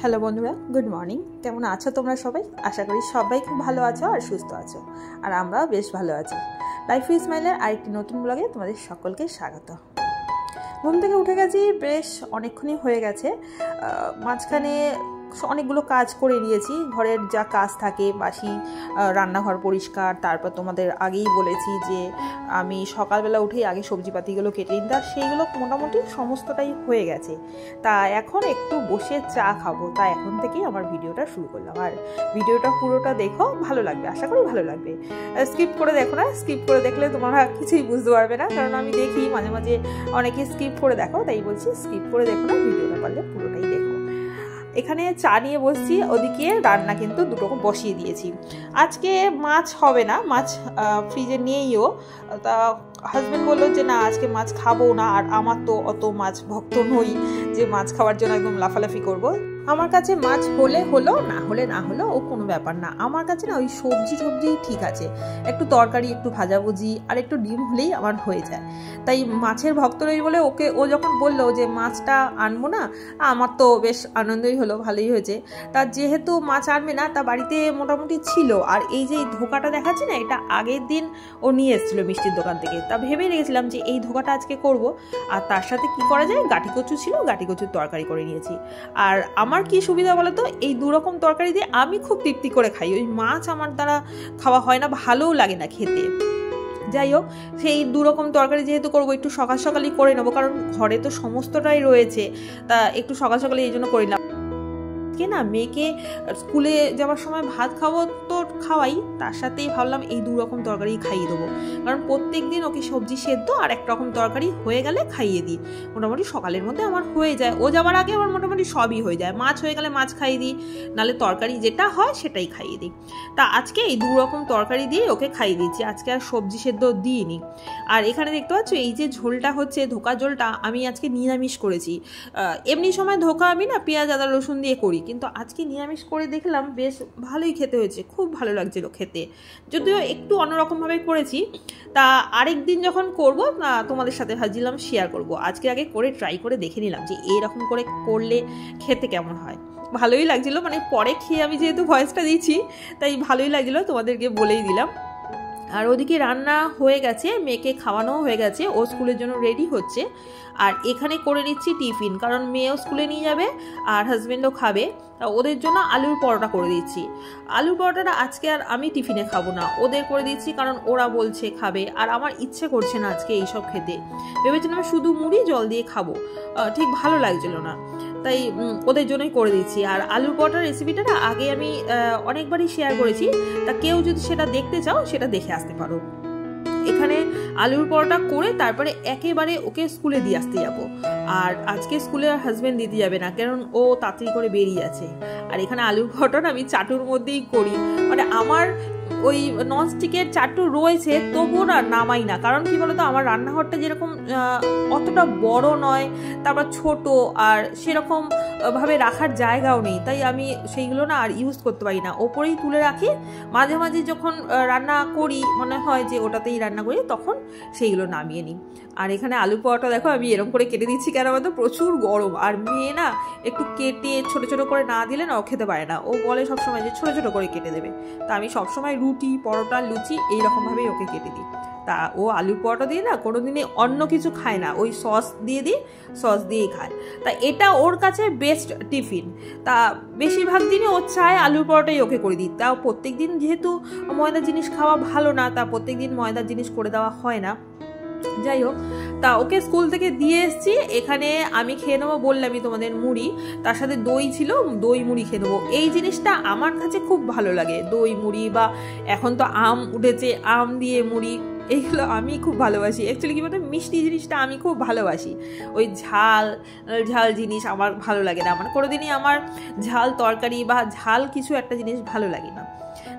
Hello বন্ধুরা, good morning. কেমন আছো তোমরা সবাই? আশা করি সবাই খুব ভালো আছো আর সুস্থ আছো, আর আমরাও বেশ ভালো আছি। লাইফ উইথ স্মাইলের আরেকটি নতুন ব্লগে তোমাদের সকলকে স্বাগত। ঘুম থেকে উঠে গেছি, বেশ অনেকক্ষণই হয়ে গেছে। মাঝখানে অনেকগুলো কাজ করে নিয়েছি, ঘরের যা কাজ থাকে, বাসি রান্নাঘর পরিষ্কার, তারপর তোমাদের আগেই বলেছি যে আমি সকালবেলা উঠেই আগে সবজিপাতিগুলো কেটে নিই, তা সেইগুলো মোটামুটি সমস্তটাই হয়ে গেছে। তা এখন একটু বসে চা খাবো, তা এখন থেকেই আমার ভিডিওটা শুরু করলাম। আর ভিডিওটা পুরোটা দেখো, ভালো লাগবে, আশা করি ভালো লাগবে। স্কিপ করে দেখো না, স্কিপ করে দেখলে তোমরা কিছুই বুঝতে পারবে না, কারণ আমি দেখি মাঝে মাঝে অনেকে স্কিপ করে দেখো, তাই বলছি স্কিপ করে দেখো না, ভিডিওটা পারলে পুরোটাই দেখো। এখানে চা নিয়ে বসছি, ওদিকে রান্না কিন্তু দুটো বসিয়ে দিয়েছি। আজকে মাছ হবে না, মাছ ফ্রিজে নিয়েইও, তা হাজব্যান্ড বললো যে না আজকে মাছ খাবো না, আর আমার তো অত মাছ ভক্ত নই যে মাছ খাওয়ার জন্য একদম লাফালাফি করবো। আমার কাছে মাছ হলে হলো, না হলে না হলো, ও কোনো ব্যাপার না। আমার কাছে না ওই সবজি ঠিক আছে, একটু তরকারি, একটু ভাজাভুজি আর একটু ডিম হলেই আমার হয়ে যায়। তাই মাছের ভক্ত নই বলে ও যখন বললো যে মাছটা আনবো না, আমার তো বেশ আনন্দই হলো, ভালোই হয়েছে। তা যেহেতু মাছ আনবে না, তা বাড়িতে মোটামুটি ছিল। আর এই যে ধোকাটা দেখাচ্ছি না, এটা আগের দিন ও নিয়ে এসেছিলো মিষ্টির দোকান থেকে, তা ভেবেই রেখেছিলাম যে এই ধোকাটা আজকে করব। আর তার সাথে কি করা যায়, গাঁটি কচু ছিল, গাঁটি কচুর তরকারি করে নিয়েছি। আর আমার কি সুবিধা বলো তো, এই দুরকম তরকারি দিয়ে আমি খুব তৃপ্তি করে খাই। ওই মাছ আমার দ্বারা খাওয়া হয় না, ভালোও লাগে না খেতে। যাই হোক, সেই দুরকম তরকারি যেহেতু করবো, একটু সকাল সকালই করে নেবো, কারণ ঘরে তো সমস্তটাই রয়েছে, তা একটু সকাল সকালে এই জন্য করে নিলাম। না মেয়েকে স্কুলে যাওয়ার সময় ভাত খাবো তো খাওয়াই, তার সাথেই ভাবলাম এই দু রকম তরকারি খাইয়ে দেবো, কারণ প্রত্যেক দিন ওকে সবজি সেদ্ধ আর এক রকম তরকারি হয়ে গেলে খাইয়ে দিই। মোটামুটি সকালের মধ্যে আমার হয়ে যায়, ও যাওয়ার আগে আমার মোটামুটি সবই হয়ে যায়। মাছ হয়ে গেলে মাছ খাইয়ে দিই, নাহলে তরকারি যেটা হয় সেটাই খাইয়ে দিই। তা আজকে এই দু রকম তরকারি দিয়ে ওকে খাইয়ে দিচ্ছি, আজকে আর সবজি সেদ্ধ দিইনি। আর এখানে দেখতে পাচ্ছ এই যে ঝোলটা হচ্ছে, ধোকা ঝোলটা আমি আজকে নিরামিষ করেছি। এমনি সময় ধোকা আমি না পেঁয়াজ আদা রসুন দিয়ে করি, কিন্তু আজকে নিরামিষ করে দেখলাম বেশ ভালোই খেতে হয়েছে, খুব ভালো লাগছিল খেতে, যদিও একটু অন্যরকমভাবে করেছি। তা আরেক দিন যখন করবো তোমাদের সাথে ভাবছিলাম শেয়ার করব। আজকে আগে করে ট্রাই করে দেখে নিলাম যে এইরকম করে করলে খেতে কেমন হয়। ভালোই লাগছিল, মানে পরে খেয়ে আমি যেহেতু ভয়েসটা দিচ্ছি তাই ভালোই লাগছিলো, তোমাদেরকে বলেই দিলাম। আর ওদিকে রান্না হয়ে গেছে, মেয়েকে খাওয়ানোও হয়ে গেছে, ও স্কুলের জন্য রেডি হচ্ছে। আর এখানে করে নিচ্ছি টিফিন, কারণ মেয়েও স্কুলে নিয়ে যাবে আর হাজব্যান্ডও খাবে, ওদের জন্য আলুর পরোটা করে দিচ্ছি। আলুর পরোটাটা আজকে আর আমি টিফিনে খাবো না, ওদের করে দিচ্ছি, কারণ ওরা বলছে খাবে, আর আমার ইচ্ছে করছে না আজকে এইসব খেতে। ভেবেছিলাম শুধু মুড়ি জল দিয়ে খাবো, ঠিক ভালো লাগছিল না, তাই ওদের জন্যই করে দিচ্ছি। আর আলুর পরোটার রেসিপিটা না আগে আমি অনেকবারই শেয়ার করেছি, তা কেউ যদি সেটা দেখতে চাও সেটা দেখে আসতে পারো। এখানে আলুর পরোটা করে তারপরে একেবারে ওকে স্কুলে দিয়ে আসতে যাবো। আর আজকে স্কুলে আর হাজব্যান্ড দিতে যাবে না, কারণ ও তাড়াতাড়ি করে বেরিয়ে আছে। আর এখানে আলুর পরোটা আমি চাটুর মধ্যেই করি, মানে আমার ওই ননস্টিকের চাটু রয়েছে তবুও না নামাই না, কারণ কি বলতো আমার রান্নাঘরটা যেরকম অতটা বড় নয়, তারপর ছোট, আর সেরকম ভাবে রাখার জায়গাও নেই, তাই আমি সেইগুলো না আর ইউজ করতে পারি না, ওপরেই তুলে রাখি। মাঝে মাঝে যখন রান্না করি মনে হয় যে ওটাতেই রান্না করি, তখন সেইগুলো নামিয়ে নিই। আর এখানে আলু পরোটা দেখো আমি এরকম করে কেটে দিচ্ছি, কেন বলতো প্রচুর গরম, আর মেয়ে না একটু কেটে ছোট ছোট করে না দিলে না ও খেতে পারে না, ও বলে সবসময় যে ছোট ছোট করে কেটে দেবে। তা আমি সবসময় রুটি, পরোটা, লুচি এইরকমভাবেই ওকে কেটে দিই। তা ও আলু পরোটা দিয়ে না কোনোদিনই অন্য কিছু খায় না, ওই সস দিয়ে দিই, সস দিয়েই খায়। তা এটা ওর কাছে বেস্ট টিফিন। তা বেশিরভাগ দিনই ও চায় আলু পরোটাই ওকে করে দিই। তাও প্রত্যেক দিন যেহেতু ময়দার জিনিস খাওয়া ভালো না, তা প্রত্যেক দিন ময়দার জিনিস করে দেওয়া হয় না। যাই হোক, তা ওকে স্কুল থেকে দিয়ে এসছি। এখানে আমি খেয়ে নেবো বললামই তোমাদের মুড়ি, তার সাথে দই ছিল, দই মুড়ি খেয়ে নেবো। এই জিনিসটা আমার কাছে খুব ভালো লাগে, দই মুড়ি, বা এখন তো আম উঠেছে, আম দিয়ে মুড়ি, এইগুলো আমি খুব ভালোবাসি। অ্যাকচুয়ালি কি বলতো, মিষ্টি জিনিসটা আমি খুব ভালোবাসি, ওই ঝাল ঝাল জিনিস আমার ভালো লাগে না, মানে কোনোদিনই আমার ঝাল তরকারি বা ঝাল কিছু একটা জিনিস ভালো লাগে না।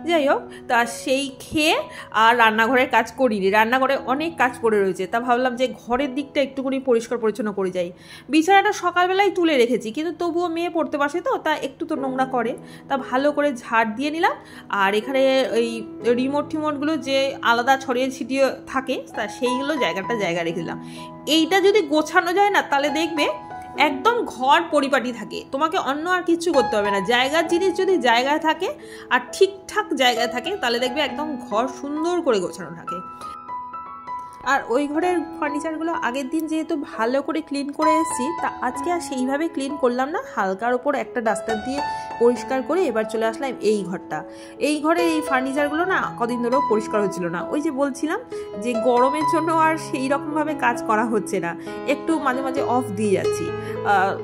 যাই হোক, তা সেই খেয়ে আর রান্নাঘরের কাজ করিনি, রান্নাঘরে অনেক কাজ পড়ে রয়েছে, তা ভাবলাম যে ঘরের দিকটা একটুখানি পরিষ্কার পরিচ্ছন্ন করে যাই। বিছানাটা সকালবেলায় তুলে রেখেছি, কিন্তু তবুও মেয়ে পড়তে বসে তো, তা একটু তো নোংরা করে, তা ভালো করে ঝাড় দিয়ে নিলাম। আর এখানে এই রিমোট টিমোটগুলো যে আলাদা ছড়িয়ে ছিটিয়ে থাকে, তা সেইগুলো জায়গায় রেখে দিলাম। এইটা যদি গোছানো যায় না, তাহলে দেখবে একদম ঘর পরিপাটি থাকে, তোমাকে অন্য আর কিছু করতে হবে না। জায়গার জিনিস যদি জায়গায় থাকে আর ঠিকঠাক জায়গায় থাকে তাহলে দেখবে একদম ঘর সুন্দর করে গোছানো থাকে। আর ওই ঘরের ফার্নিচারগুলো আগের দিন যেহেতু ভালো করে ক্লিন করে এসেছি, তা আজকে আর সেইভাবে ক্লিন করলাম না, হালকার ওপর একটা ডাস্টার দিয়ে পরিষ্কার করে এবার চলে আসলাম এই ঘরটা। এই ঘরে এই ফার্নিচারগুলো না কদিন ধরেও পরিষ্কার হচ্ছিল না। ওই যে বলছিলাম যে গরমের জন্য আর সেই রকমভাবে কাজ করা হচ্ছে না, একটু মাঝে মাঝে অফ দিয়ে যাচ্ছি।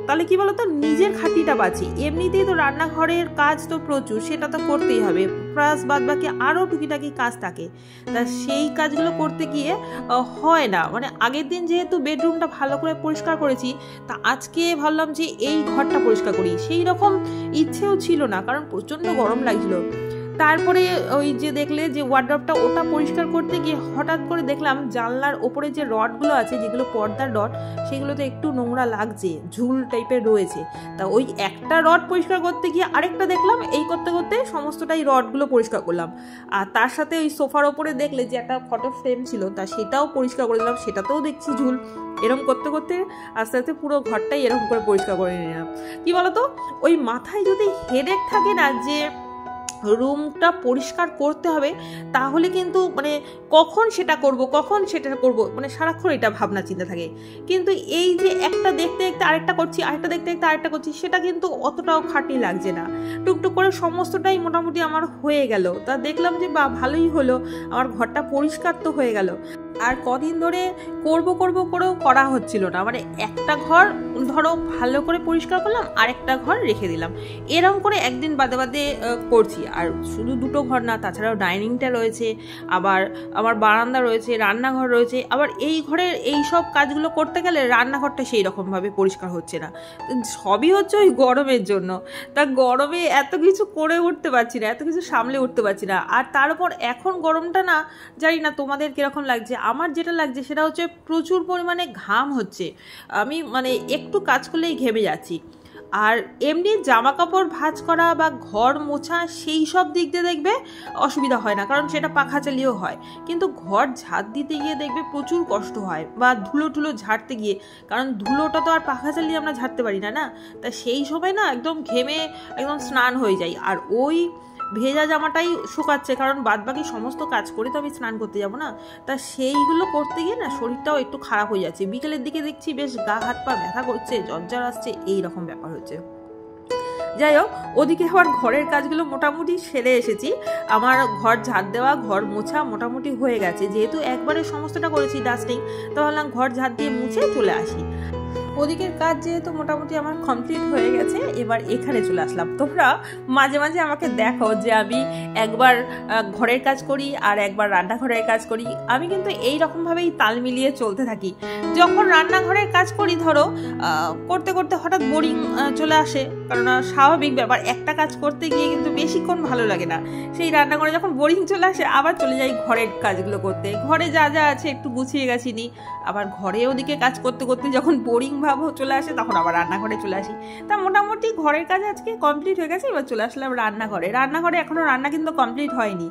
তাহলে কি বলতো, নিজের খাটিটা বাঁচি। এমনিতেই তো রান্নাঘরের কাজ তো প্রচুর, সেটা তো করতেই হবে, প্লাস বাদ বাকি আরও টুকিটাকি কাজ থাকে। তা সেই কাজগুলো করতে গিয়ে হয় না। মানে আগের দিন যেহেতু বেডরুমটা ভালো করে পরিষ্কার করেছি, তা আজকে ভাবলাম যে এই ঘরটা পরিষ্কার করি। সেই রকম ইচ্ছেও ছিল না, কারণ প্রচণ্ড গরম লাগছিল। তারপরে ওই যে দেখলে যে ওয়ার্ডরোবটা, ওটা পরিষ্কার করতে গিয়ে হঠাৎ করে দেখলাম জানলার ওপরে যে রডগুলো আছে, যেগুলো পর্দার রড, সেগুলোতে একটু নোংরা লাগছে, ঝুল টাইপের রয়েছে। তা ওই একটা রড পরিষ্কার করতে গিয়ে আরেকটা দেখলাম, এই করতে করতে সমস্তটাই রডগুলো পরিষ্কার করলাম। আর তার সাথে ওই সোফার ওপরে দেখলে যে একটা ফটো ফ্রেম ছিল, তা সেটাও পরিষ্কার করে দিলাম, সেটাতেও দেখছি ঝুল। এরকম করতে করতে আস্তে আস্তে পুরো ঘরটাই এরকম করে পরিষ্কার করে নিলাম। কি বলতো, ওই মাথায় যদি হেডেক থাকে না যে রুমটা পরিষ্কার করতে হবে, তাহলে কিন্তু মানে কখন সেটা করব, মানে সারাক্ষণ এটা ভাবনা চিন্তা থাকে। কিন্তু এই যে একটা দেখতে দেখতে আরেকটা করছি, আরেকটা দেখতে দেখতে আরেকটা করছি, সেটা কিন্তু অতটাও খাটনি লাগছে না। টুকটুক করে সমস্তটাই মোটামুটি আমার হয়ে গেল। তা দেখলাম যে বা ভালোই হলো, আমার ঘরটা পরিষ্কার তো হয়ে গেল। আর কদিন ধরে করব করেও করা হচ্ছিল না। মানে একটা ঘর ধরো ভালো করে পরিষ্কার করলাম, আরেকটা ঘর রেখে দিলাম, এরকম করে একদিন বাদে বাদে করছি। আর শুধু দুটো ঘর না, তাছাড়াও ডাইনিংটা রয়েছে, আবার আমার বারান্দা রয়েছে, রান্নাঘর রয়েছে। আবার এই ঘরের এই সব কাজগুলো করতে গেলে রান্নাঘরটা সেই রকমভাবে পরিষ্কার হচ্ছে না। সবই হচ্ছে ওই গরমের জন্য। তা গরমে এত কিছু করে উঠতে পারছি না, এত কিছু সামলে উঠতে পারছি না। আর তারপর এখন গরমটা না, জানি না তোমাদের কীরকম লাগছে, আমার যেটা লাগছে সেটা হচ্ছে প্রচুর পরিমাণে ঘাম হচ্ছে। আমি মানে একটু কাজ করলেই ঘেমে যাচ্ছি। আর এমনি জামা কাপড় ভাঁজ করা বা ঘর মোছা সেই সব দিক দিয়ে দেখবে অসুবিধা হয় না, কারণ সেটা পাখা চালিয়েও হয়। কিন্তু ঘর ঝাড় দিতে গিয়ে দেখবে প্রচুর কষ্ট হয়, বা ধুলো ঝাড়তে গিয়ে, কারণ ধুলোটা তো আর পাখা চালিয়ে আমরা ঝাড়তে পারি না, তা সেই সময় না একদম ঘেমে একদম স্নান হয়ে যায়। আর ওই ভেজা জামাটাই শুকাচ্ছে, কারণ বাদবাকি সমস্ত কাজ করে তো আমি স্নান করতে যাব না। তা সেইগুলো করতে গিয়ে না শরীরটাও একটু খারাপ হয়ে যাচ্ছে। বিকেলের দিকে দেখছি বেশ গা হাত পা ব্যথা করছে, জ্বর আসছে, এই রকম ব্যাপার হচ্ছে। যাই হোক, ওদিকে আমার ঘরের কাজগুলো মোটামুটি সেরে এসেছি। আমার ঘর ঝাড় দেওয়া, ঘর মোছা মোটামুটি হয়ে গেছে। যেহেতু একবারে সমস্তটা করেছি ডাস্টিং, তো ভাবলাম ঘর ঝাড় দিয়ে মুছে চলে আসি। ওদিকের কাজ যেহেতু মোটামুটি আমার কমপ্লিট হয়ে গেছে, এবার এখানে চলে আসলাম। তোমরা মাঝে মাঝে আমাকে দেখো যে আমি একবার ঘরের কাজ করি আর একবার রান্নাঘরের কাজ করি। আমি কিন্তু এই রকমভাবেই তাল মিলিয়ে চলতে থাকি। যখন রান্নাঘরের কাজ করি, ধরো করতে করতে হঠাৎ বোরিং চলে আসে, কারণ স্বাভাবিক ব্যাপার, একটা কাজ করতে গিয়ে কিন্তু বেশিক্ষণ ভালো লাগে না। সেই রান্নাঘরে যখন বোরিং চলে আসে, আবার চলে যাই ঘরের কাজগুলো করতে। ঘরে যা যা আছে একটু গুছিয়ে গেছি নি, আবার ঘরে ওদিকে কাজ করতে করতে যখন বোরিং ভাব চলে আসে, তখন আবার রান্নাঘরে চলে আসি। তা মোটামুটি ঘরের কাজ আজকে কমপ্লিট হয়ে গেছে। এবার চলে আসলাম রান্নাঘরে এখনো রান্না কিন্তু কমপ্লিট হয়নি,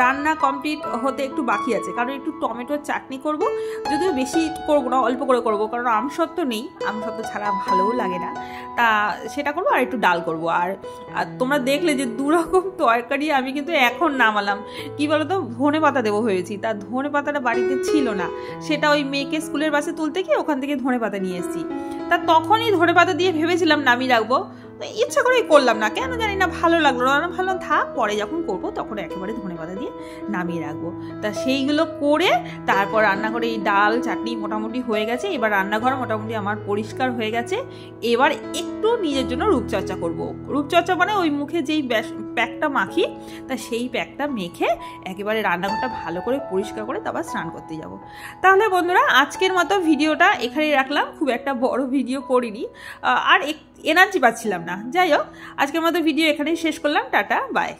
রান্না কমপ্লিট হতে একটু বাকি আছে। কারণ একটু টমেটোর চাটনি করব, যদিও বেশি করবো না, অল্প করে করবো, কারণ আমসত্ত্ব নেই, আমসত্ত্ব ছাড়া ভালোও লাগে না। তা সেটা করবো, আর একটু ডাল করবো। আর তোমরা দেখলে যে দুরকম তরকারি আমি কিন্তু এখন নামালাম। কি বলতো, ধনে পাতা দেবো হয়েছি। তা ধনে পাতাটা বাড়িতে ছিল না, সেটা ওই মেয়েকে স্কুলের বাসে তুলতে গিয়ে ওখান থেকে ধনে পাতা নিয়ে এসেছি। তা তখনই ধনে পাতা দিয়ে ভেবেছিলাম নামিয়ে রাখবো, ইচ্ছা করেই করলাম না, কেন জানি না, ভালো লাগলো না। ভালো থাক, পরে যখন করবো তখন একেবারে ধনে পাতা দিয়ে নামিয়ে রাখবো। তা সেইগুলো করে তারপর রান্নাঘরে এই ডাল চাটনি মোটামুটি হয়ে গেছে। এবার রান্নাঘর মোটামুটি আমার পরিষ্কার হয়ে গেছে। এবার একটু নিজের জন্য রূপচর্চা করব। রূপচর্চা মানে ওই মুখে যেই প্যাকটা মাখি, তা সেই প্যাকটা মেখে একেবারে রান্নাঘরটা ভালো করে পরিষ্কার করে তারপর স্নান করতে যাব। তাহলে বন্ধুরা, আজকের মতো ভিডিওটা এখানেই রাখলাম। খুব একটা বড় ভিডিও করিনি, আর এনার্জি পাচ্ছিলাম না। যাই হোক, আজকের মতো ভিডিও এখানেই শেষ করলাম। Tata, by.